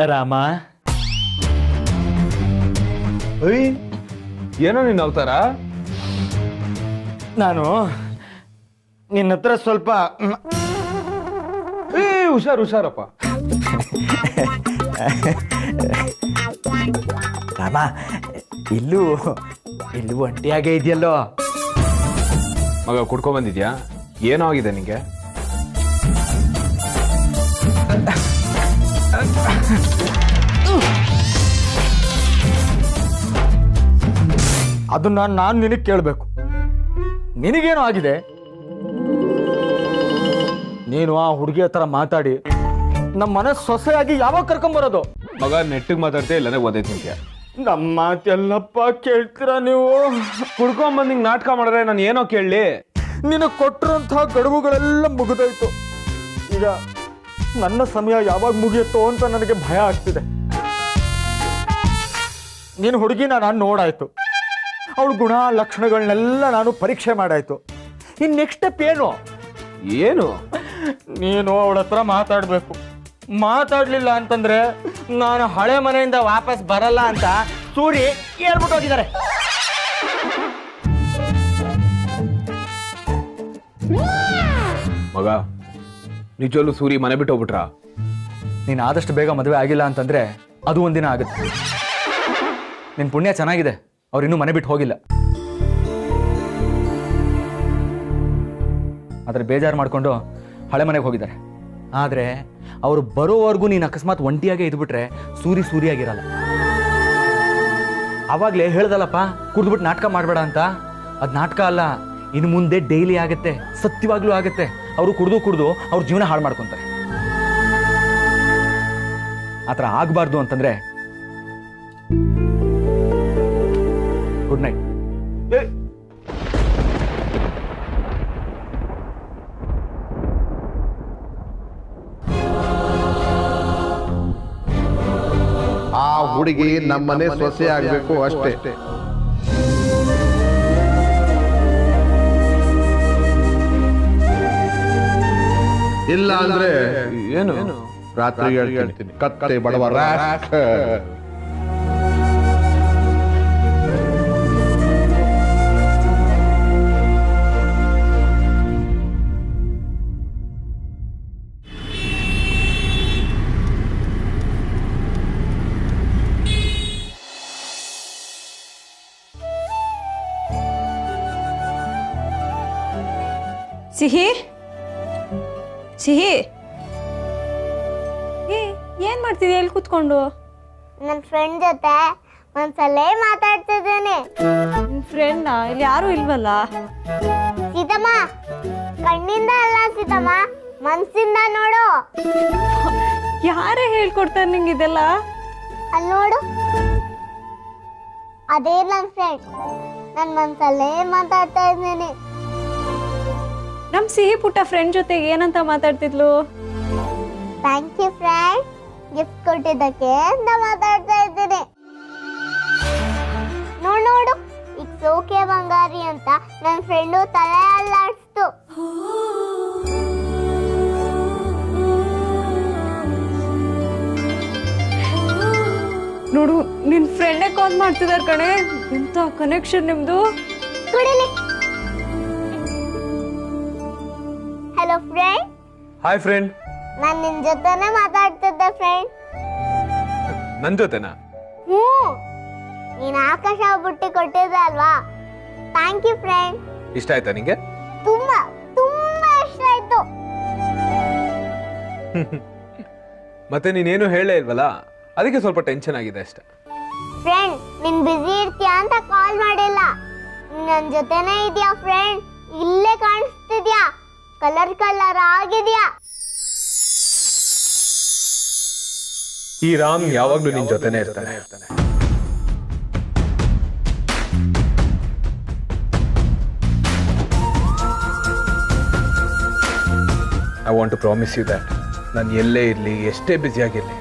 ರಾಮ, ಏನೋ ನಿನ್ನ ಅವತಾರ? ನಾನು ನಿನ್ನ ಹತ್ರ ಸ್ವಲ್ಪ ಹುಷಾರಪ್ಪ. ರಾಮ, ಇಲ್ಲೂ ಒಂಟಿಯಾಗೇ ಇದೆಯಲ್ಲೋ. ಮಗ ಕುಡ್ಕೊಂಡ್ ಬಂದಿದ್ಯಾ? ಏನೋ ಆಗಿದೆ ನಿಂಗೆ? ಅದನ್ನ ನಾನು ನಿನಗೆ ಕೇಳಬೇಕು. ನಿನಗೇನು ಆಗಿದೆ? ನೀನು ಆ ಹುಡುಗಿ ಹತ್ರ ಮಾತಾಡಿ ನಮ್ಮ ಮನೆ ಸೊಸೆಯಾಗಿ ಯಾವಾಗ ಕರ್ಕೊಂಬರೋದು? ಮಗ ನೆಟ್ಟಿಗೆ ಮಾತಾಡ್ತೇ ಇಲ್ಲ ಓದೈತಿ ನಿಂತ್ಯ. ನಮ್ಮ ಮಾತೆಲ್ಲಪ್ಪ ಕೇಳ್ತೀರಾ ನೀವು? ಕುಡ್ಕೊಂಡ್ ಬಂದ್ ಹಿಂಗ್ ನಾಟಕ ಮಾಡಿದ್ರೆ ನಾನು ಏನೋ ಕೇಳಲಿ? ನಿನಗೆ ಕೊಟ್ಟಿರುವಂತಹ ಗಡುವುಗಳೆಲ್ಲ ಮುಗಿದೋಯ್ತು. ಈಗ ನನ್ನ ಸಮಯ ಯಾವಾಗ ಮುಗಿಯುತ್ತೋ ಅಂತ ನನಗೆ ಭಯ ಆಗ್ತಿದೆ. ನೀನು ಹುಡುಗಿನ ನಾನು ನೋಡಾಯ್ತು, ಅವಳ ಗುಣ ಲಕ್ಷಣಗಳನ್ನೆಲ್ಲ ನಾನು ಪರೀಕ್ಷೆ ಮಾಡಾಯ್ತು. ಇನ್ನು ನೆಕ್ಸ್ಟ್ ಸ್ಟೆಪ್ ಏನು? ನೀನು ಅವಳ ಹತ್ರ ಮಾತಾಡಬೇಕು. ಮಾತಾಡ್ಲಿಲ್ಲ ಅಂತಂದ್ರೆ ನಾನು ಹಳೆ ಮನೆಯಿಂದ ವಾಪಸ್ ಬರಲ್ಲ ಅಂತ ಸೂರಿ ಹೇಳ್ಬಿಟ್ಟು ಹೋಗಿದ್ದಾರೆ. ಮಗ ನಿಜವಲ್ಲೂ ಸೂರಿ ಮನೆ ಬಿಟ್ಟು ಹೋಗ್ಬಿಟ್ರಾ? ನೀನು ಆದಷ್ಟು ಬೇಗ ಮದುವೆ ಆಗಿಲ್ಲ ಅಂತಂದ್ರೆ ಅದು ಒಂದಿನ ಆಗುತ್ತೆ. ನಿನ್ನ ಪುಣ್ಯ ಚೆನ್ನಾಗಿದೆ, ಅವ್ರು ಇನ್ನೂ ಮನೆ ಬಿಟ್ಟು ಹೋಗಿಲ್ಲ. ಆದರೆ ಬೇಜಾರು ಮಾಡಿಕೊಂಡು ಹಳೆ ಮನೆಗೆ ಹೋಗಿದ್ದಾರೆ. ಆದರೆ ಅವರು ಬರೋವರೆಗೂ ನೀನು ಅಕಸ್ಮಾತ್ ಒಂಟಿಯಾಗೇ ಇದ್ಬಿಟ್ರೆ ಸೂರಿಯಾಗಿರಲ್ಲ. ಆವಾಗಲೇ ಹೇಳ್ದಲ್ಲಪ್ಪ, ಕುಡಿದ್ಬಿಟ್ಟು ನಾಟಕ ಮಾಡಬೇಡ ಅಂತ. ಅದು ನಾಟಕ ಅಲ್ಲ, ಇನ್ನು ಮುಂದೆ ಡೈಲಿ ಆಗುತ್ತೆ, ಸತ್ಯವಾಗ್ಲೂ ಆಗುತ್ತೆ. ಅವರು ಕುಡಿದು ಅವ್ರ ಜೀವನ ಹಾಳು ಮಾಡ್ಕೊತಾರೆ. ಆ ಥರ ಆಗಬಾರ್ದು ಅಂತಂದ್ರೆ ಗುಡ್ ನೈಟ್. ಆ ಹುಡುಗಿ ನಮ್ಮನೆ ಸೊಸೆ ಆಗ್ಬೇಕು ಅಷ್ಟೇ. ಇಲ್ಲ ಅಂದ್ರೆ ಏನು? ರಾತ್ರಿ ಹೇಳ್ತೀನಿ, ಕತ್ತೆ ಬಡವ ರಾಕ್. ಸಿಹಿ ಸಿಹಿ, ಏನ್ ಮಾಡ್ತಿದ್ಯಾ ಇಲ್ಲಿ ಕೂತ್ಕೊಂಡು? ನನ್ನ ಫ್ರೆಂಡ್ ಜೊತೆ ಒಂದ್ಸಲ ಮಾತಾಡ್ತಿದ್ದೇನೆ. ನಿನ್ ಫ್ರೆಂಡ್ ಇಲ್ಲಿ ಯಾರು ಇಲ್ವಲ್ಲ? ಸೀತಮ್ಮ, ಕಣ್ಣಿಂದ ಅಲ್ಲ ಸೀತಮ್ಮ, ಮನ್ಸಿಂದ ನೋಡು. ಯಾರೇ ಹೇಳ್ಕೊಡ್ತಾರೆ ನಿಂಗೆ ಇದೆಲ್ಲ? ಅಲ್ಲಿ ನೋಡು, ಅದೇ ನನ್ನ ಫ್ರೆಂಡ್. ನನ್ ಮನ್ಸಲ್ಲೇ ಮಾತಾಡ್ತಾ ಇದ್ದೇನೆ. ನಮ್ ಸಿಹಿ ಪುಟ್ಟ ಫ್ರೆಂಡ್ ಜೊತೆ ಏನಂತ ಮಾತಾಡ್ತಿದ್ಲು? ಥ್ಯಾಂಕ್ ಯು ಫ್ರೆಂಡ್, ಗಿಫ್ಟ್ ಕೊಟ್ಟಿದ್ದಕ್ಕೆ ಅಂತ ಮಾತಾಡ್ತಾ ಇದ್ದೇನೆ. ನೋಡು, ಈಗ ಸೋಕೆ ಬಂಗಾರಿ ಅಂತ ನನ್ನ ಫ್ರೆಂಡು ತಲೆ ಅಲ್ಲಾಡ್ಸ್ತು. ನೋಡು, ನಿನ್ ಫ್ರೆಂಡೇ ಕಾಲ್ ಮಾಡ್ತಿದಾರ ಕಣೆ. ಎಂತ ಕನೆಕ್ಷನ್ ನಿಮ್ದು. ಕುಡಿಲಿ. Hello friend. Hi friend. ನಾನು ನಿನ್ ಜೊತೆನೆ ಮಾತಾಡ್ತಿದ್ದೆ ಫ್ರೆಂಡ್. ನನ್ ಜೊತೆನಾ? ನೀನ್ ಆಕಾಶ ಬುಟ್ಟಿ ಕೊಟ್ಟಿದ್ದೆ ಅಲ್ವಾ? Thank you friend. ಇಷ್ಟ ಆಯ್ತಾ ನಿಂಗೆ? ತುಂಬಾ ತುಂಬಾ ಇಷ್ಟ ಆಯ್ತು. ಮತ್ತೆ ನೀನೇನು ಹೇಳೇ ಇಲ್ವಲ್ಲ, ಅದಕ್ಕೆ ಸ್ವಲ್ಪ ಟೆನ್ಷನ್ ಆಗಿದೆ ಅಷ್ಟೇ. ಫ್ರೆಂಡ್, ನೀನ್ ಬಿಸಿ ಇರ್ತೀಯಾ ಅಂತ ಕಾಲ್ ಮಾಡಿಲ್ಲ. ನನ್ ಜೊತೆನೇ ಇದೆಯಾ ಫ್ರೆಂಡ್? ಇಲ್ಲೇ ಕಾಣಿಸ್ತಿದ್ಯಾ? ಕಲರ್ ಆಗಿದ್ಯಾ? ಈ ರಾಮ್ ಯಾವಾಗ್ಲೂ ನಿನ್ ಜೊತೆನೇ ಇರ್ತಾನೆ. I want to promise you that ನಾನು ಎಲ್ಲೇ ಇರಲಿ, ಎಷ್ಟೇ ಬ್ಯುಸಿ ಆಗಿರಲಿ,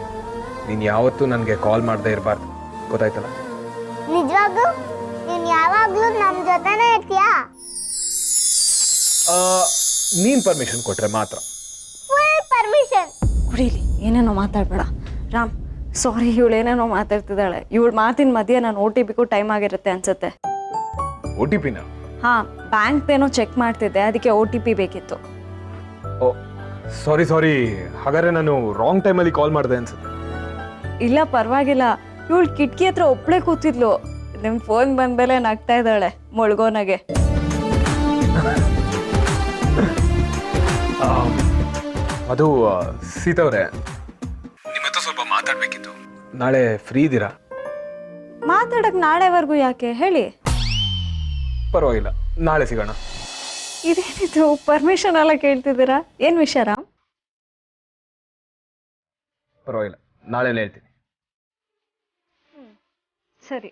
ನೀನು ಯಾವತ್ತೂ ನನಗೆ ಕಾಲ್ ಮಾಡದೇ ಇರಬಾರ್ದು, ಗೊತ್ತಾಯ್ತಲ್ಲ? ನಿಜವಾಗ್ಲೂ ನೀನ್ ಯಾವಾಗ್ಲೂ ನಮ್ ಜೊತೆನೇ ಇರ್ತೀಯಾ? ನೀನು ಪರ್ಮಿಷನ್ ಕೊಟ್ರೆ ಮಾತ್ರ. Full permission. ಕುಡೀಲಿ, ಏನೇನೋ ಮಾತಾಡ್ಬೇಡ. ರಾಮ್, ಸಾರಿ, ಇವಳು ಏನೇನೋ ಮಾತಾಡ್ತಿದ್ದಾಳೆ. ಇವಳು ಮಾತಿನ ಮಧ್ಯೆ ನಾನು OTPಗೂ ಟೈಮ್ ಆಗಿರುತ್ತೆ ಅನ್ಸುತ್ತೆ. OTPನ? ಹಾಂ, ಬ್ಯಾಂಕ್ದೇನೋ ಚೆಕ್ ಮಾಡ್ತಿದ್ದೆ, ಅದಕ್ಕೆ OTP ಬೇಕಿತ್ತು. ಓ ಸಾರಿ, ಹಾಗಾದ್ರೆ ನಾನು ರಾಂಗ್ ಟೈಮಲ್ಲಿ ಕಾಲ್ ಮಾಡಿದೆ ಅನ್ಸುತ್ತೆ. ಇಲ್ಲ, ಪರವಾಗಿಲ್ಲ. ಇವಳು ಕಿಟಕಿ ಹತ್ರ ಒಬ್ಳೆ ಕೂತಿದ್ಲು. ನಿಮ್ಮ ಫೋನ್ ಬಂದ್ಮೇಲೆ ನಗ್ತಾ ಇದ್ದಾಳೆ ಮುಳುಗೋನಾಗೆ. ಅದು ಸೀತವ್ರೆ, ನಿಮ್ಮ ಹತ್ರ ಸ್ವಲ್ಪ ಮಾತಾಡ್ಬೇಕಿತ್ತು. ನಾಳೆ ಫ್ರೀ ಇದ್ದೀರಾ? ಮಾತಾಡಕ್ ನಾಳೆವರೆಗೂ ಯಾಕೆ ಹೇಳಿ? ಪರವಾಗಿಲ್ಲ, ನಾಳೆ ಸಿಗೋಣ. ಇದೇನಿದು ಪರ್ಮಿಷನ್ ಎಲ್ಲ ಕೇಳ್ತಿದ್ದೀರಾ? ಏನ್ ವಿಷಯ ರಾಮ್? ಪರವಾಗಿಲ್ಲ, ನಾಳೆನೇ ಹೇಳ್ತೀನಿ. ಸರಿ.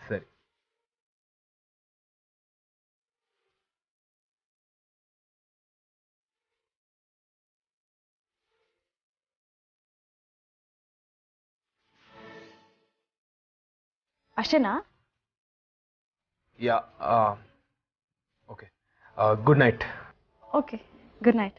ಸರಿ. ಅಷ್ಟೇನಾ? Yeah, okay. Good night. Okay, good night.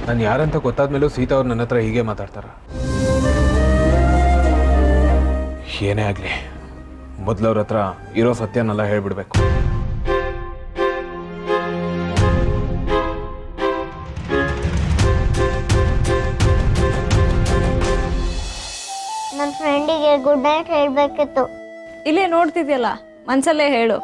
ನಾನು ಯಾರಂತ ಗೊತ್ತಾದ್ಮೇಲೂ ಸೀತಾ ಅವ್ರು ನನ್ನ ಹತ್ರ ಹೀಗೆ ಮಾತಾಡ್ತಾರ. ಏನೇ ಆಗಲಿ, ಮೊದಲವ್ರ ಹತ್ರ ಇರೋ ಸತ್ಯನೆಲ್ಲ ಹೇಳ್ಬಿಡ್ಬೇಕು. ನನ್ನ ಫ್ರೆಂಡಿಗೆ ಗುಡ್ ನೈಟ್ ಹೇಳ್ಬೇಕಿತ್ತು. ಇಲ್ಲೇ ನೋಡ್ತಿದ್ಯಲ್ಲ, ಮನ್ಸಲ್ಲೇ ಹೇಳು.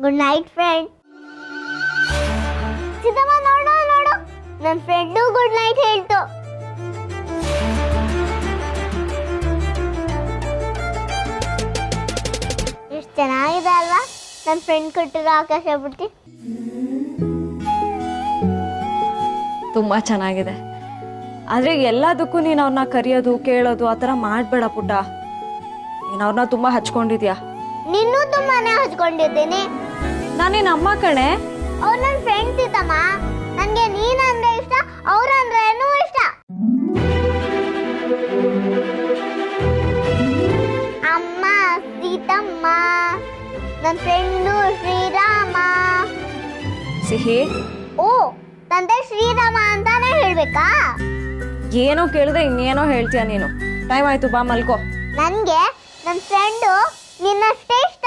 Good night friend. ಸಿದ್ದಮ್ಮ, ನೋಡು ನೋಡು, ನನ್ನ ಫ್ರೆಂಡು ಗುಡ್ ನೈಟ್ ಹೇಳ್ತು. ಎಷ್ಟು ಚೆನ್ನಾಗಿದೆ ಅಲ್ವಾ ನನ್ನ ಫ್ರೆಂಡ್ ಕೊಟ್ಟಿರೋ ಆಕಾಶ ಬಿಟ್ಟು? ತುಂಬಾ ಚೆನ್ನಾಗಿದೆ. ಆದ್ರೆ ಎಲ್ಲದಕ್ಕೂ ನೀನು ಅವ್ರನ್ನ ಕರೆಯೋದು ಕೇಳೋದು ಆ ಥರ ಮಾಡಬೇಡ ಪುಟ್ಟ. ನೀನು ಅವ್ರನ್ನ ತುಂಬಾ ಹಚ್ಕೊಂಡಿದ್ಯಾ. ನಿನ್ನೂ ತುಂಬಾನೇ ಹಚ್ಕೊಂಡಿದ್ದೀನಿ. ನಾನು ನಿನ್ನ ಅಮ್ಮ ಕಣೆ. ಅವ್ರು ನನ್ನ ಫ್ರೆಂಡ್ಸ್ ಇದ್ದಮ್ಮ. ನನಗೆ ನೀನಂದ್ರೆ ಇಷ್ಟ, ಅವ್ರಂದ್ರೇನು ಇಷ್ಟ. ಅಮ್ಮ ಸೀತಮ್ಮ, ನನ್ನ ಫ್ರೆಂಡು ಶ್ರೀರಾಮ. ಸಿಹಿ, ಓ, ತಂದೆ ಶ್ರೀರಾಮ ಅಂತಾನೆ ಹೇಳ್ಬೇಕಾ? ಏನೋ ಕೇಳಿದ್ರೆ ಇನ್ನೇನೋ ಹೇಳ್ತೀಯ ನೀನು. ಟೈಮ್ ಆಯ್ತು, ಬಾ ಮಲ್ಕೋ. ನನಗೆ ನನ್ನ ಫ್ರೆಂಡು ನಿನ್ನಷ್ಟೇ ಇಷ್ಟ.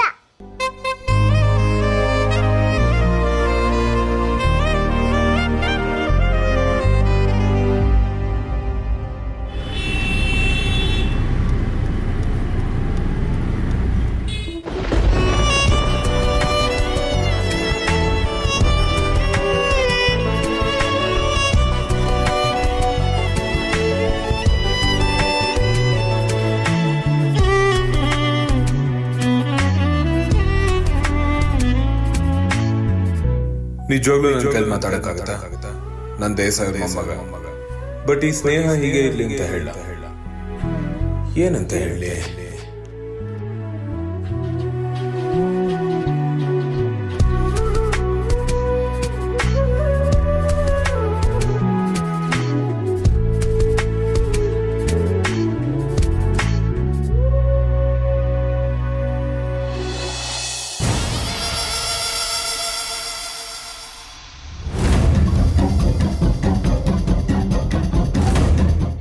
ನಿಜವಾಗ್ಲೂ ನನ್ನ ಕೈಲಿ ಮಾತಾಡಕ್ಕಾಗತ್ತಾ? ನನ್ನ ದೇಶ ಮೊಮ್ಮಗ. ಬಟ್ ಈ ಸ್ನೇಹ ಹೀಗೆ ಇರ್ಲಿ ಅಂತ ಹೇಳ. ಏನಂತ ಹೇಳಿ?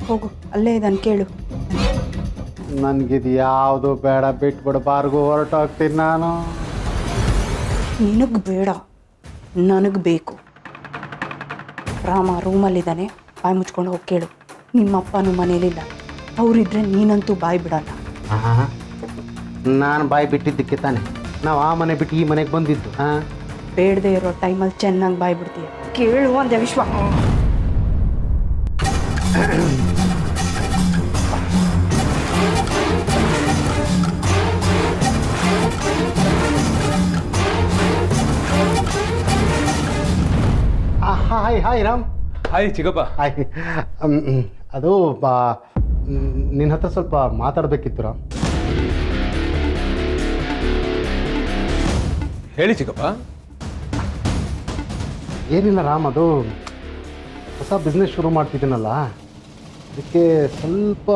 ಹೋಗು, ಅಲ್ಲೇ ಇದನ್ನು ಕೇಳು. ನನಗಿದು ಯಾವುದು ಬೇಡ, ಬಿಟ್ಬಿಡ್ಬಾರ್ಗು, ಹೊರಟೋಗ್ತೀನಿ ನಾನು. ನಿನಗೆ ಬೇಡ, ನನಗೆ ಬೇಕು. ರಾಮ ರೂಮಲ್ಲಿದ್ದಾನೆ, ಬಾಯಿ ಮುಚ್ಕೊಂಡು ಹೋಗಿ ಕೇಳು. ನಿಮ್ಮಪ್ಪನೂ ಮನೇಲಿಲ್ಲ, ಅವರಿದ್ರೆ ನೀನಂತೂ ಬಾಯಿ ಬಿಡಲ್ಲ. ನಾನು ಬಾಯಿ ಬಿಟ್ಟಿದ್ದಕ್ಕೆ ತಾನೆ ನಾವು ಆ ಮನೆ ಬಿಟ್ಟು ಈ ಮನೆಗೆ ಬಂದಿದ್ದು. ಬೇಡದೆ ಇರೋ ಟೈಮಲ್ಲಿ ಚೆನ್ನಾಗಿ ಬಾಯಿ ಬಿಡ್ತೀಯ. ಕೇಳು ಅಂದೆ ವಿಶ್ವ. Hi hi Ram. ಹಾಯ್ ಚಿಕ್ಕಪ್ಪ. ಹಾಯ್. ಅದು ನಿನ್ನ ಹತ್ರ ಸ್ವಲ್ಪ ಮಾತಾಡಬೇಕಿತ್ತು ರಾಮ್. ಹೇಳಿ ಚಿಕ್ಕಪ್ಪ. ಏನಿಲ್ಲ ರಾಮ್, ಅದು ಹೊಸ ಬಿಸ್ನೆಸ್ ಶುರು ಮಾಡ್ತಿದ್ದೀನಲ್ಲ, ಅದಕ್ಕೆ ಸ್ವಲ್ಪ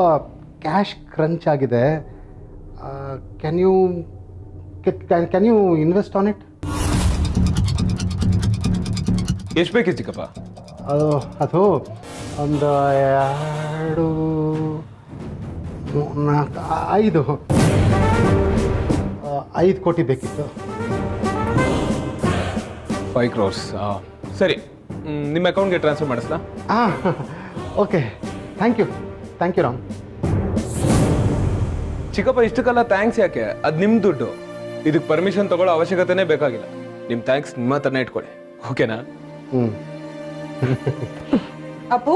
ಕ್ಯಾಶ್ ಕ್ರಂಚ್ ಆಗಿದೆ. Can you invest on it? ಎಷ್ಟು ಬೇಕಿತ್ತು ಚಿಕ್ಕಪ್ಪ? ಅದು ಒಂದು 2 4 5 ಕೋಟಿ ಬೇಕಿತ್ತು. 5 crores. ಸರಿ, ನಿಮ್ಮ ಅಕೌಂಟ್ಗೆ ಟ್ರಾನ್ಸ್ಫರ್ ಮಾಡಿಸ್ಲಾ? ಹಾಂ, ಓಕೆ. Thank you Ram. ಚಿಕ್ಕಪ್ಪ, ಇಷ್ಟಕ್ಕೆಲ್ಲ ಥ್ಯಾಂಕ್ಸ್ ಯಾಕೆ? ಅದು ನಿಮ್ಮ ದುಡ್ಡು, ಇದಕ್ಕೆ ಪರ್ಮಿಷನ್ ತಗೊಳ್ಳೋ ಅವಶ್ಯಕತೆನೇ ಬೇಕಾಗಿಲ್ಲ. ನಿಮ್ಮ ಥ್ಯಾಂಕ್ಸ್ ನಿಮ್ಮ ಹತ್ರನೇ ಇಟ್ಕೊಳ್ಳಿ, ಓಕೆನಾ? ಅಪ್ಪು,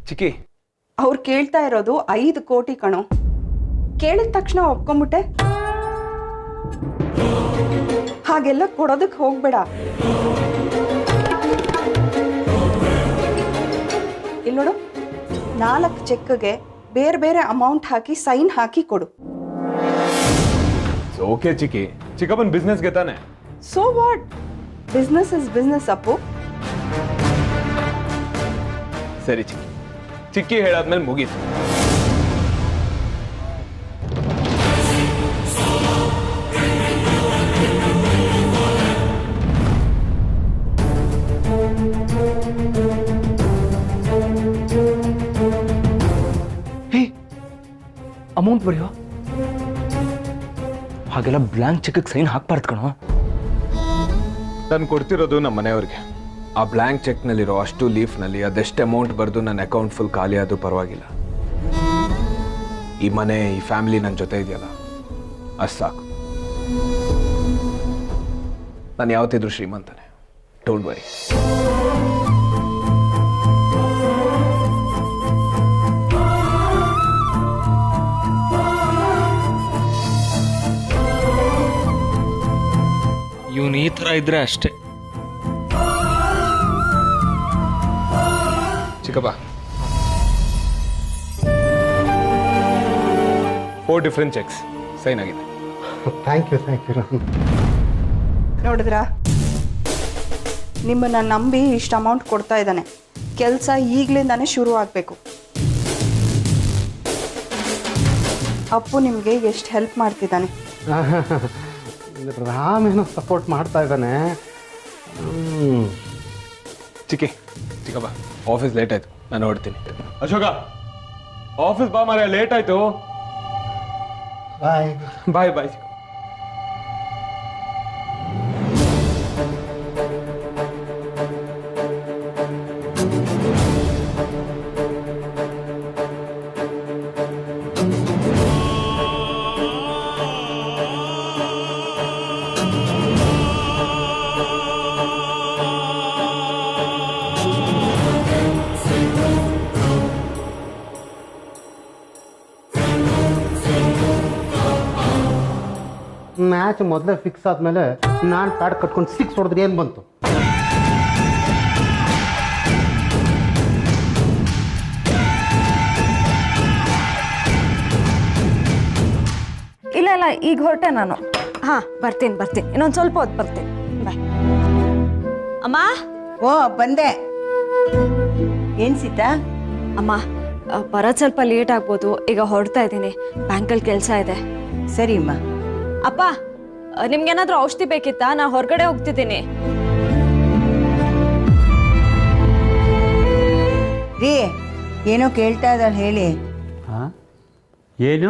ಚಿಕ್ಕಿ, ಅವ್ರು ಕೇಳ್ತಾ ಇರೋದು 5 ಕೋಟಿ ಕಣೋ. ಕೇಳಿದ ತಕ್ಷಣ ಒಪ್ಕೊಂಬಿಟ್ಟೆ. ಹಾಗೆಲ್ಲ ಕೊಡೋದಕ್ಕೆ ಹೋಗ್ಬೇಡ. ಇಲ್ಲಿ ನೋಡು, 4 ಚೆಕ್ಗೆ ಬೇರೆ ಬೇರೆ ಅಮೌಂಟ್ ಹಾಕಿ ಸೈನ್ ಹಾಕಿ ಕೊಡು. ಓಕೆ ಚಿಕ್ಕಿ, ಚಿಕ್ಕಪ್ಪನ ಬಿಸ್ನೆಸ್ಗೆ ತಾನೆ. So what, business is business Appu. ಸರಿ ಚಿಕ್ಕಿ, ಚಿಕ್ಕಿ ಹೇಳಾದ್ಮೇಲೆ ಮುಗೀತು. ಅಮೌಂಟ್ ಬರೆಯೋ ಹಾಗೆಲ್ಲ ಬ್ಲ್ಯಾಂಕ್ ಚೆಕ್ಗೆ ಸೈನ್ ಹಾಕ್ಬಾರ್ದು ಕಣೋ. ನಾನು ಕೊಡ್ತಿರೋದು ನಮ್ಮ ಮನೆಯವ್ರಿಗೆ. ಆ ಬ್ಲ್ಯಾಂಕ್ ಚೆಕ್ನಲ್ಲಿರೋ ಅಷ್ಟು ಲೀಫ್ನಲ್ಲಿ ಅದೆಷ್ಟು ಅಮೌಂಟ್ ಬರೆದು ನನ್ನ ಅಕೌಂಟ್ ಫುಲ್ ಖಾಲಿ ಆದರೂ ಪರವಾಗಿಲ್ಲ. ಈ ಮನೆ, ಈ ಫ್ಯಾಮಿಲಿ ನನ್ನ ಜೊತೆ ಇದೆಯಲ್ಲ, ಅಷ್ಟು ಸಾಕು. ನಾನು ಯಾವತ್ತಿದ್ರು ಶ್ರೀಮಂತನೇ, ಡೋಂಟ್ ವರಿ. ಇವನು ಈ ಥರ ಇದ್ರೆ ಅಷ್ಟೇ. ಚಿಕ್ಕಪ್ಪ, 4 ಡಿಫ್ರೆಂಟ್ ಚೆಕ್ಸ್ ಸೈನ್ ಆಗಿದೆ. Thank you Ram. ನೋಡಿದ್ರಾ, ನಿಮ್ಮನ್ನ ನಂಬಿ ಇಷ್ಟು ಅಮೌಂಟ್ ಕೊಡ್ತಾ ಇದ್ದಾನೆ. ಕೆಲಸ ಈಗಲಿಂದಾನೇ ಶುರು ಆಗಬೇಕು. ಅಪ್ಪು ನಿಮಗೆ ಎಷ್ಟು ಹೆಲ್ಪ್ ಮಾಡ್ತಿದ್ದಾನೆ. ರಾಮ್ ಏನೋ ಸಪೋರ್ಟ್ ಮಾಡ್ತಾ ಇದ್ದಾನೆ. ಚಿಕ್ಕಪ್ಪ, ಆಫೀಸ್ ಲೇಟ್ ಆಯ್ತು, ನಾನು ಹೊರಡ್ತೀನಿ. ಅಶೋಕ, ಆಫೀಸ್ ಬಾ ಮಾರ್ರೆ, ಲೇಟ್ ಆಯ್ತು. ಬಾಯ್ ಬಾಯ್ ಬಾಯ್. ಮ್ಯಾಚ್ ಮೊದಲೇ ಫಿಕ್ಸ್ ಆದಮೇಲೆ ನಾನು ಪ್ಯಾಡ್ ಕಟ್ಕೊಂಡು 6 ಹೊಡೆದ್ರೆ ಏನು ಬಂತು? ಇಲ್ಲ ಈಗ ಹೊರಟೆ ನಾನು. ಹಾಂ, ಬರ್ತೀನಿ. ಇನ್ನೊಂದು ಸ್ವಲ್ಪ ಹೊತ್ತು ಬರ್ತೀನಿ. ಬಾಯ್. ಅಮ್ಮ. ಓ, ಬಂದೆ. ಏನ್ ಸೀತಾ? ಅಮ್ಮ, ಬರೋದು ಸ್ವಲ್ಪ ಲೇಟ್ ಆಗ್ಬೋದು. ಈಗ ಹೊರಡ್ತಾ ಇದ್ದೀನಿ, ಬ್ಯಾಂಕಲ್ಲಿ ಕೆಲಸ ಇದೆ. ಸರಿ ಅಮ್ಮ. ಅಪ್ಪ, ನಿಮ್ಗೇನಾದ್ರೂ ಔಷಧಿ ಬೇಕಿತ್ತಾ? ನಾ ಹೊರಗಡೆ ಹೋಗ್ತಿದ್ದೀನಿ. ರೀ, ಏನೋ ಕೇಳ್ತಾ ಇದ್ದಾಳೆ, ಹೇಳಿ. ಏನು?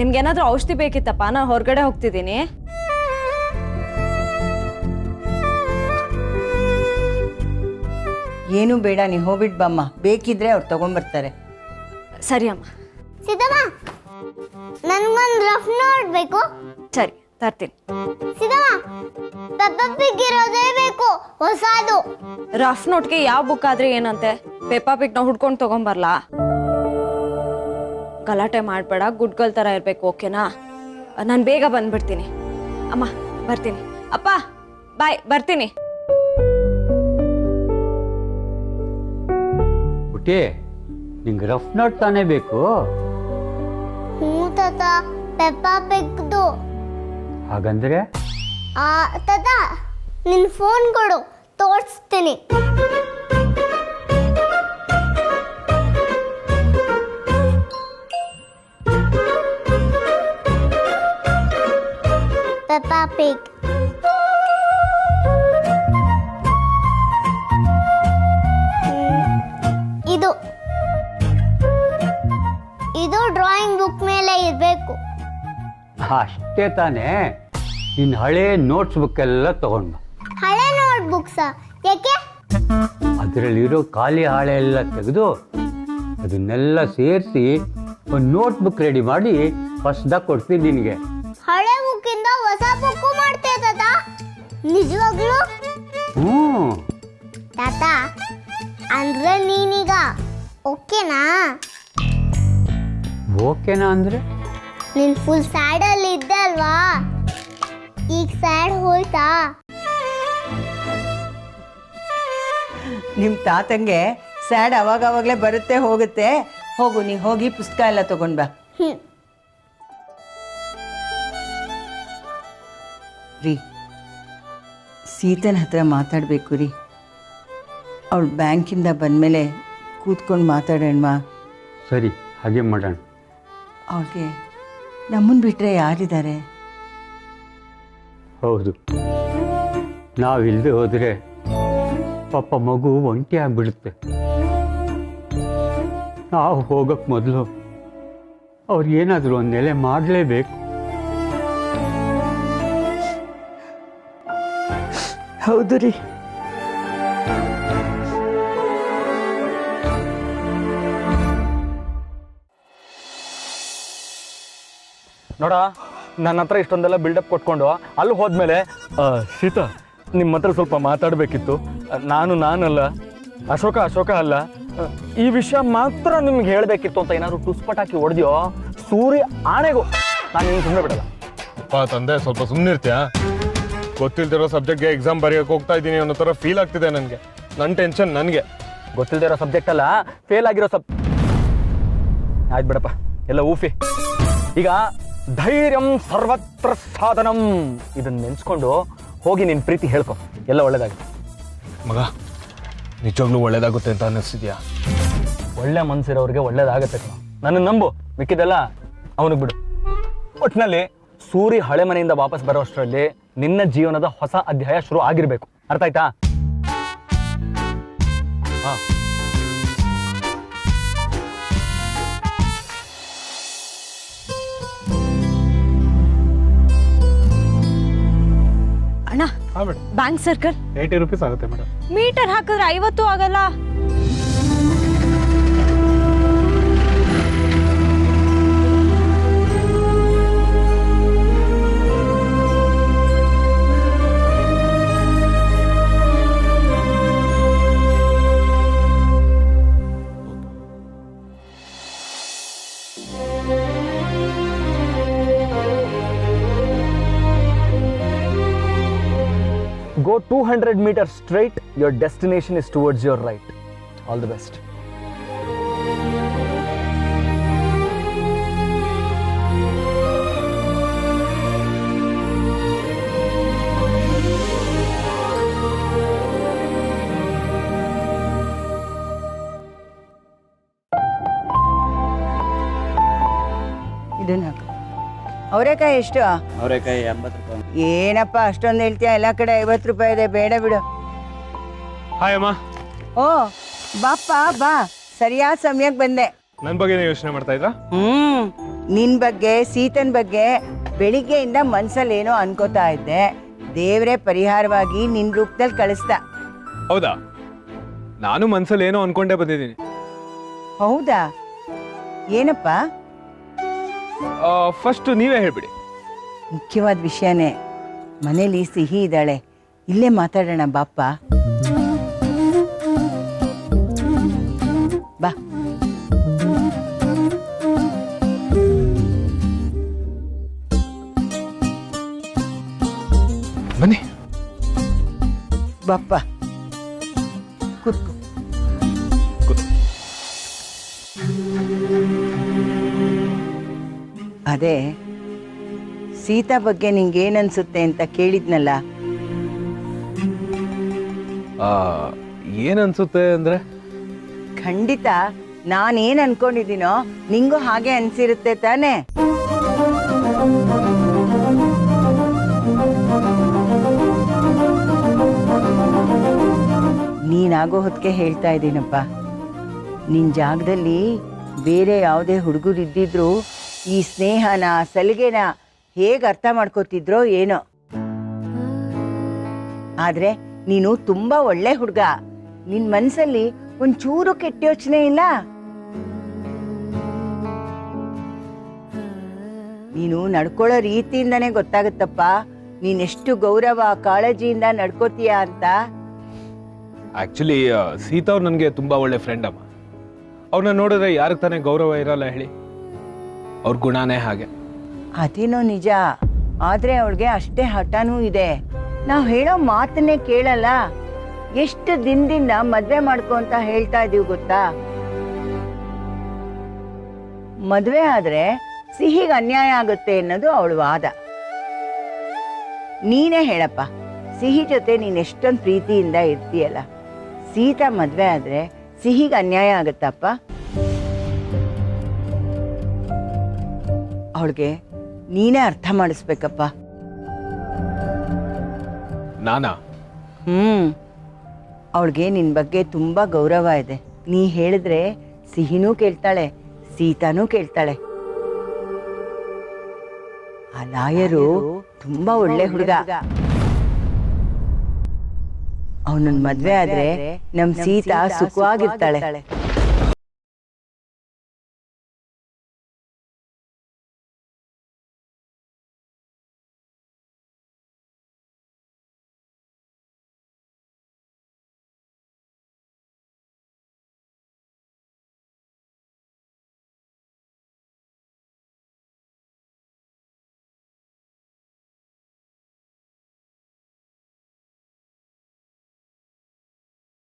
ನಿಮ್ಗೇನಾದ್ರೂ ಔಷಧಿ ಬೇಕಿತ್ತಪ್ಪ? ನಾ ಹೊರಗಡೆ ಹೋಗ್ತಿದ್ದೀನಿ. ಏನು ಬೇಡ, ನೀ ಹೋಗ್ಬಿಟ್ಟು ಬಮ್ಮ. ಬೇಕಿದ್ರೆ ಅವ್ರು ತಗೊಂಡ್ಬರ್ತಾರೆ. ಸರಿ ಅಮ್ಮ. ಸೀತಮ್ಮ, ನನ್ಗೊಂದು ರಫ್ ನೋಟ್ ಬೇಕು. ಸರಿ, ತರ್ತೀನಿ. ಸೀತಮ್ಮ, ಪೆಪ್ಪಪಿಗಿರೋದೇ ಬೇಕು, ಹೊಸದು. ರಫ್ ನೋಟ್ಗೆ ಯಾವ ಬುಕ್ ಆದ್ರೆ ಏನಂತೆ? ಪೆಪ್ಪಾ ಪಿಕ್ನ ಹುಡ್ಕೊಂಡು ತಗೊಂಬರ್ಲಾ? ಗಲಾಟೆ ಮಾಡಬೇಡ, ಗುಡ್ ಗರ್ಲ್ ಥರ ಇರಬೇಕು, ಓಕೆನಾ? ನಾನು ಬೇಗ ಬಂದ್ಬಿಡ್ತೀನಿ. ಅಮ್ಮ, ಬರ್ತೀನಿ. ಅಪ್ಪ ಬಾಯ್, ಬರ್ತೀನಿ. ಪುಟ್ಟಿ ನಿಂಗೆ ರಫ್ ನೋಟ್ ತಾನೇ ಬೇಕು? ಹ್ಞೂ ತಾತ, ಪೆಪ್ಪಾ ಪಿಗ್ದು. ಹಾಗಂದ್ರೆ ತಾತ ನಿನ್ನ ಫೋನ್ ಕೊಡು, ತೋರಿಸ್ತೀನಿ. ಪೆಪ್ಪಾ ಪಿಗ್. ಇದು ಡ್ರಾಯಿಂಗ್ ಬುಕ್ ಮೇಲೆ ಇರಬೇಕು. ಅಷ್ಟೇ ತಾನೇ. ನಿನ್ನ ಹಳೆ ನೋಟ್ಸ್ ಬುಕ್ ಎಲ್ಲ ತಗೊಂಡು. ಹಳೆ ನೋಟ್ ಬುಕ್ಸಾ? ಯಾಕೆ? ಅದರಲ್ಲಿರೋ ಖಾಲಿ ಹಾಳೆ ಎಲ್ಲ ತೆಗೆದು ಅದನ್ನೆಲ್ಲ ಸೇರಿಸಿ ಒಂದು ನೋಟ್ ಬುಕ್ ರೆಡಿ ಮಾಡಿ ಹೊಸದಾಗ ಕೊಡ್ತೀನಿ ನಿನಗೆ. ಹಳೆ ಬುಕ್ಕಿಂದ ಹೊಸ ಬುಕ್ಕು ಮಾಡ್ತೇ ತಾತ? ನಿಜವಾಗ್ಲೂ? ಹ್ಞೂ ತಾತ, ಅಂದ್ರೆ ನೀನೀಗ ಓಕೆನಾ? ಓಕೆನಾ ಅಂದರೆ? ನೀನು ಫುಲ್ ಸ್ಯಾಡಲ್ಲಿ ಇದ್ದೆ ಅಲ್ವಾ, ಈಗ ಸ್ಯಾಡ್ ಹೋಯ್ತಾ? ನಿಮ್ಮ ತಾತಂಗೆ ಸ್ಯಾಡ್ ಅವಾಗವಾಗಲೇ ಬರುತ್ತೆ ಹೋಗುತ್ತೆ. ಹೋಗು, ನೀ ಹೋಗಿ ಪುಸ್ತಕ ಎಲ್ಲ ತಗೊಂಡ್ ಬಾ. ರೀ, ಸೀತನ ಹತ್ರ ಮಾತಾಡಬೇಕು ರೀ. ಅವಳು ಬ್ಯಾಂಕಿಂದ ಬಂದಮೇಲೆ ಕೂತ್ಕೊಂಡು ಮಾತಾಡೋಣ. ಸರಿ, ಹಾಗೆ ಮಾಡೋಣ. ಅವಳಿಗೆ ನಮ್ಮನ್ನು ಬಿಟ್ಟರೆ ಯಾರಿದ್ದಾರೆ? ಹೌದು, ನಾವಿಲ್ಲದೆ ಹೋದರೆ ಪಾಪ ಮಗು ಒಂಟಿ ಆಗಿಬಿಡುತ್ತೆ. ನಾವು ಹೋಗೋಕ್ಕೆ ಮೊದಲು ಅವ್ರಿಗೇನಾದರೂ ಒಂದು ನೆಲೆ ಮಾಡಲೇಬೇಕು. ಹೌದು ರೀ. ನೋಡ, ನನ್ನ ಹತ್ರ ಇಷ್ಟೊಂದೆಲ್ಲ ಬಿಲ್ಡಪ್ ಕೊಟ್ಕೊಂಡು ಅಲ್ಲಿ ಹೋದ್ಮೇಲೆ ಸೀತಾ ನಿಮ್ಮ ಹತ್ರ ಸ್ವಲ್ಪ ಮಾತಾಡಬೇಕಿತ್ತು. ನಾನಲ್ಲ, ಅಶೋಕ ಅಲ್ಲ, ಈ ವಿಷಯ ಮಾತ್ರ ನಿಮ್ಗೆ ಹೇಳಬೇಕಿತ್ತು ಅಂತ ಏನಾದ್ರು ಟುಸ್ಪಟ್ ಹಾಕಿ ಹೊಡೆದ್ಯೋ ಸೂರ್ಯ ಆಣೆಗೂ ನಾನು ನಿಮ್ಗೆ ಸುಮ್ಮನೆ ಬಿಡಲ್ಲ. ಅಪ್ಪ ತಂದೆ, ಸ್ವಲ್ಪ ಸುಮ್ಮನಿರ್ತೀಯಾ? ಗೊತ್ತಿಲ್ದಿರೋ ಸಬ್ಜೆಕ್ಟ್ಗೆ ಎಕ್ಸಾಮ್ ಬರೆಯೋಕೆ ಹೋಗ್ತಾ ಇದ್ದೀನಿ ಅನ್ನೋ ಥರ ಫೀಲ್ ಆಗ್ತಿದೆ ನನಗೆ. ನನ್ನ ಟೆನ್ಷನ್ ನನಗೆ. ಗೊತ್ತಿಲ್ದೇ ಇರೋ ಸಬ್ಜೆಕ್ಟ್ ಅಲ್ಲ, ಫೇಲ್ ಆಗಿರೋ ಆಯ್ತು ಬಿಡಪ್ಪ, ಎಲ್ಲ ಊಫಿ. ಈಗ ಧೈರ್ಯಂ ಸರ್ವತ್ರ ಸಾಧನಂ ಇದನ್ನ ನೆನ್ಸ್ಕೊಂಡು ಹೋಗಿ ನಿನ್ನ ಪ್ರೀತಿ ಹೇಳ್ಕೊ, ಎಲ್ಲ ಒಳ್ಳೇದಾಗುತ್ತೆ. ಮಗ, ನಿಜವಾಗ್ಲೂ ಒಳ್ಳೇದಾಗುತ್ತೆ ಅಂತ ಅನ್ನಿಸ್ತಿದ್ಯಾ? ಒಳ್ಳೆ ಮನ್ಸಿರೋರಿಗೆ ಒಳ್ಳೇದಾಗತ್ತೆ ಕಣ, ನನ್ನ ನಂಬು. ಮಿಕ್ಕಿದೆಲ್ಲ ಅವನಿಗೆ ಬಿಡು. ಒಟ್ಟಿನಲ್ಲಿ ಸೂರಿ ಹಳೆ ಮನೆಯಿಂದ ವಾಪಸ್ ಬರೋ ಅಷ್ಟರಲ್ಲಿ ನಿನ್ನ ಜೀವನದ ಹೊಸ ಅಧ್ಯಾಯ ಶುರು ಆಗಿರ್ಬೇಕು. ಅರ್ಥ ಆಯ್ತಾ? ಅಣ್ಣ, ಬ್ಯಾಂಕ್ ಸರ್ಕಲ್ 80 ರೂಪೀಸ್ ಆಗುತ್ತೆ ಮೇಡಮ್. ಮೀಟರ್ ಹಾಕಿದ್ರೆ 50 ಆಗಲ್ಲ. Go 200 meters straight. Your destination is towards your right. All the best. ಇದನ್ನ ಅವರೆಕಾಯಿ ಎಷ್ಟು? ಅವರೆಕಾಯಿ 80 ರೂಪಾಯಿ. ಏನಪ್ಪ ಅಷ್ಟೊಂದು ಹೇಳ್ತೀಯ? ಎಲ್ಲ ಕಡೆ 50 ರೂಪಾಯಿ ಇದೆ, ಬೇಡ ಬಿಡು. ಹಾಯ್ ಅಮ್ಮ. ಓ ಬಾಪ್ಪ ಬಾ, ಸರಿಯಾದ ಸಮಯಕ್ಕೆ ಬಂದೆ. ನನ್ನ ಬಗ್ಗೆ ಯೋಚನೆ ಮಾಡ್ತಾ ಇದ್ರಾ? ನಿನ್ ಬಗ್ಗೆ, ಸೀತನ್ ಬಗ್ಗೆ ಬೆಳಿಗ್ಗೆಯಿಂದ ಮನ್ಸಲ್ಲಿ ಏನೋ ಅನ್ಕೋತಾ ಇದ್ದೆ. ದೇವ್ರೇ ಪರಿಹಾರವಾಗಿ ನಿನ್ ರೂಪದಲ್ಲಿ ಕಳಿಸ್ದ. ಹೌದಾ? ನಾನು ಮನ್ಸಲ್ಲಿ ಏನೋ ಅನ್ಕೊಂಡೇ ಬಂದಿದ್ದೀನಿ. ಹೌದಾ? ಏನಪ್ಪ? ಫಸ್ಟ್ ನೀವೇ ಹೇಳ್ಬಿಡಿ. ಮುಖ್ಯವಾದ ವಿಷಯನೇ. ಮನೇಲಿ ಸಿಹಿ ಇದ್ದಾಳೆ, ಇಲ್ಲೇ ಮಾತಾಡೋಣ ಬಾಪ್ಪ. ಬಾ. ಬನ್ನಿ ಬಾಪ್ಪ ಕೂತ್ಕೋ. ಅದೇ ಸೀತಾ ಬಗ್ಗೆ ನಿಂಗೇನನ್ಸುತ್ತೆ ಅಂತ ಕೇಳಿದ್ನಲ್ಲ. ಏನನ್ಸುತ್ತೆ ಅಂದರೆ ಖಂಡಿತ ನಾನೇನು ಅನ್ಕೊಂಡಿದ್ದೀನೋ ನಿಂಗೂ ಹಾಗೆ ಅನ್ಸಿರುತ್ತೆ ತಾನೇ? ನೀನಾಗೋ ಹೊತ್ತಿಗೆ ಹೇಳ್ತಾ ಇದ್ದೀನಪ್ಪ, ನಿನ್ನ ಜಾಗದಲ್ಲಿ ಬೇರೆ ಯಾವುದೇ ಹುಡುಗರಿದ್ದಿದ್ರು ಈ ಸ್ನೇಹನ ಸಲಿಗೆನ ಹೇಗೆ ಅರ್ಥ ಮಾಡ್ಕೋತಿದ್ರೋ ಏನೋ. ಆದ್ರೆ ನೀನು ತುಂಬಾ ಒಳ್ಳೆ ಹುಡುಗ, ನಿನ್ ಮನ್ಸಲ್ಲಿ ಒಂಚೂರು ಕೆಟ್ಟ ಯೋಚನೆ ಇಲ್ಲ. ನೀನು ನಡ್ಕೊಳ್ಳೋ ರೀತಿಯಿಂದನೇ ಗೊತ್ತಾಗುತ್ತಪ್ಪ ನೀನೆಷ್ಟು ಗೌರವ ಕಾಳಜಿಯಿಂದ ನಡ್ಕೋತೀಯ ಅಂತ. ಆ್ಯಕ್ಚುಲಿ ಸೀತಾ ಅವ್ರು ನನಗೆ ತುಂಬ ಒಳ್ಳೆ ಫ್ರೆಂಡ್ ಅಮ್ಮ. ಅವ್ರನ್ನ ನೋಡಿದ್ರೆ ಯಾರಿಗೆ ತಾನೇ ಗೌರವ ಇರಲ್ಲ ಹೇಳಿ? ಅವ್ರ ಗುಣನೇ ಹಾಗೆ. ಅದೇನೋ ನಿಜ, ಆದ್ರೆ ಅವಳಿಗೆ ಅಷ್ಟೇ ಹಠನೂ ಇದೆ. ನಾವು ಹೇಳೋ ಮಾತನ್ನೇ ಕೇಳಲ್ಲ. ಎಷ್ಟು ದಿನದಿಂದ ಮದ್ವೆ ಮಾಡ್ಕೊ ಅಂತ ಹೇಳ್ತಾ ಇದೀವಿ ಗೊತ್ತಾ? ಮದ್ವೆ ಆದ್ರೆ ಸಿಹಿಗೆ ಅನ್ಯಾಯ ಆಗುತ್ತೆ ಅನ್ನೋದು ಅವಳ ವಾದ. ನೀನೇ ಹೇಳಪ್ಪ, ಸಿಹಿ ಜೊತೆ ನೀನ್ ಎಷ್ಟೊಂದು ಪ್ರೀತಿಯಿಂದ ಇರ್ತೀಯಲ್ಲ, ಸೀತಾ ಮದ್ವೆ ಆದ್ರೆ ಸಿಹಿಗೆ ಅನ್ಯಾಯ ಆಗುತ್ತಪ್ಪ? ಅವಳಿಗೆ ನೀನೇ ಅರ್ಥ ಮಾಡಿಸ್ಬೇಕಪ್ಪ. ನಾನಾ? ಅವಳಿಗೆ ನಿನ್ ಬಗ್ಗೆ ತುಂಬಾ ಗೌರವ ಇದೆ. ನೀ ಹೇಳಿದ್ರೆ ಸಿಹಿನೂ ಕೇಳ್ತಾಳೆ, ಸೀತಾನೂ ಕೇಳ್ತಾಳೆ. ಆ ಲಾಯರು ತುಂಬಾ ಒಳ್ಳೆ ಹುಡುಗ. ಅವನನ್ನ ಮದ್ವೆ ಆದ್ರೆ ನಮ್ ಸೀತಾ ಸುಖವಾಗಿರ್ತಾಳೆ.